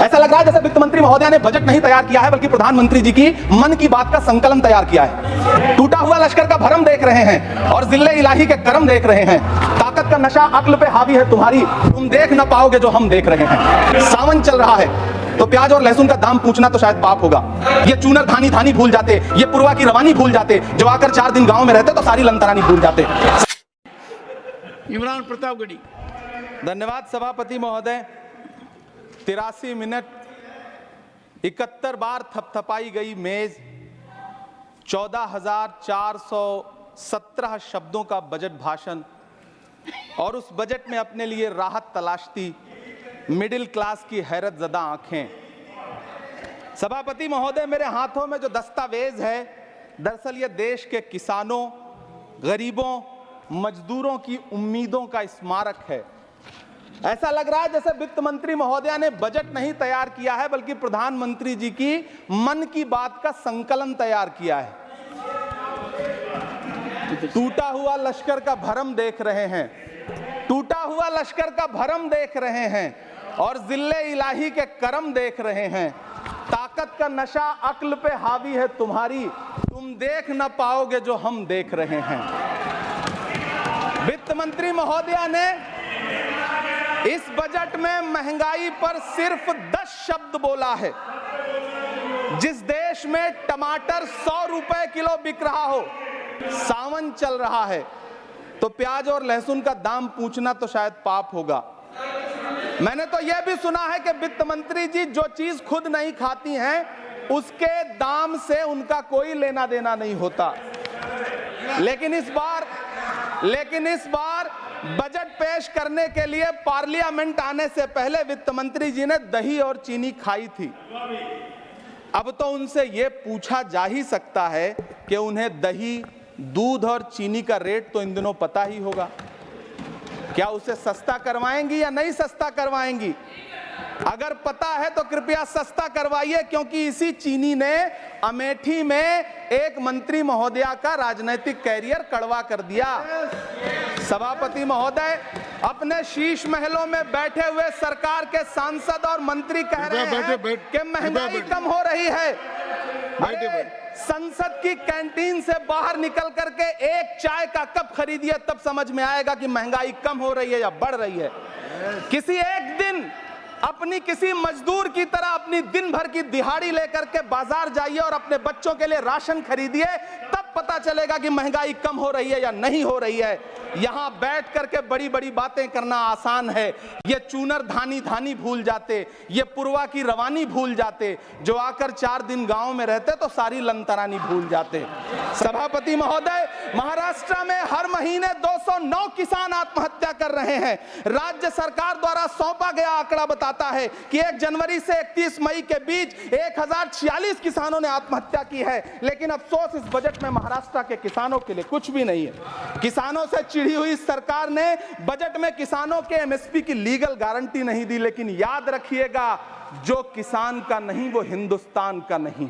ऐसा लग रहा है जैसे वित्त मंत्री महोदया ने बजट नहीं तैयार किया है बल्कि प्रधानमंत्री जी की मन की बात का संकलन तैयार किया है। टूटा हुआ लश्कर का भरम देख रहे हैं और जिल्ले इलाही के करम देख रहे हैं। ताकत का नशा अक्ल पे हावी है तुम्हारी, तुम देख ना पाओगे जो हम देख रहे हैं। सावन चल रहा है तो प्याज और लहसुन का दाम पूछना तो शायद पाप होगा। ये चूनर धानी धानी भूल जाते, ये पुरवा की रवानी भूल जाते, जो आकर 4 दिन गांव में रहते तो सारी लंतरानी भूल जाते। इमरान प्रतापगढ़ी। धन्यवाद सभापति महोदय। 83 मिनट 71 बार थपथपाई गई मेज, 14,417 शब्दों का बजट भाषण और उस बजट में अपने लिए राहत तलाशती मिडिल क्लास की हैरतजदा आंखें। सभापति महोदय, मेरे हाथों में जो दस्तावेज है दरअसल ये देश के किसानों, गरीबों, मजदूरों की उम्मीदों का स्मारक है। ऐसा लग रहा है जैसे वित्त मंत्री महोदया ने बजट नहीं तैयार किया है बल्कि प्रधानमंत्री जी की मन की बात का संकलन तैयार किया है। टूटा हुआ लश्कर का भरम देख रहे हैं, टूटा हुआ लश्कर का भरम देख रहे हैं और जिल्ले इलाही के करम देख रहे हैं। ताकत का नशा अक्ल पे हावी है तुम्हारी, तुम देख ना पाओगे जो हम देख रहे हैं। वित्त मंत्री महोदया ने इस बजट में महंगाई पर सिर्फ 10 शब्द बोला है। जिस देश में टमाटर 100 रुपए किलो बिक रहा हो, सावन चल रहा है तो प्याज और लहसुन का दाम पूछना तो शायद पाप होगा। मैंने तो यह भी सुना है कि वित्त मंत्री जी जो चीज खुद नहीं खाती हैं उसके दाम से उनका कोई लेना देना नहीं होता। लेकिन इस बार बजट पेश करने के लिए पार्लियामेंट आने से पहले वित्त मंत्री जी ने दही और चीनी खाई थी। अब तो उनसे यह पूछा जा ही सकता है कि उन्हें दही, दूध और चीनी का रेट तो इन दिनों पता ही होगा। क्या उसे सस्ता करवाएंगी या नहीं सस्ता करवाएंगी? अगर पता है तो कृपया सस्ता करवाइए, क्योंकि इसी चीनी ने अमेठी में एक मंत्री महोदया का राजनीतिक कैरियर कड़वा कर दिया। सभापति महोदय, अपने शीश महलों में बैठे हुए सरकार के सांसद और मंत्री कह रहे हैं कि महंगाई कम हो रही है। संसद की कैंटीन से बाहर निकल करके एक चाय का कप खरीदिए, तब समझ में आएगा कि महंगाई कम हो रही है या बढ़ रही है। किसी एक दिन अपनी किसी मजदूर की तरह अपनी दिन भर की दिहाड़ी लेकर के बाजार जाइए और अपने बच्चों के लिए राशन खरीदिए, तब पता चलेगा कि महंगाई कम हो रही है या नहीं हो रही है। यहां बैठ करके बड़ी बड़ी बातें करना आसान है। ये चूनर धानी धानी भूल जाते, ये पुरवा की रवानी भूल जाते, जो आकर 4 दिन गांव में रहते तो सारी लंतरानी भूल जाते। सभापति महोदय, महाराष्ट्र में हर महीने 209 किसान आत्महत्या कर रहे हैं। राज्य सरकार द्वारा सौंपा गया आंकड़ा बताता है कि 1 जनवरी से 31 मई के बीच 1046 किसानों ने आत्महत्या की है। लेकिन अफसोस, इस बजट में महाराष्ट्र के किसानों के लिए कुछ भी नहीं है। किसानों से चिढ़ी हुई सरकार ने बजट में किसानों के एमएसपी की लीगल गारंटी नहीं दी। लेकिन याद रखिएगा, जो किसान का नहीं वो हिंदुस्तान का नहीं।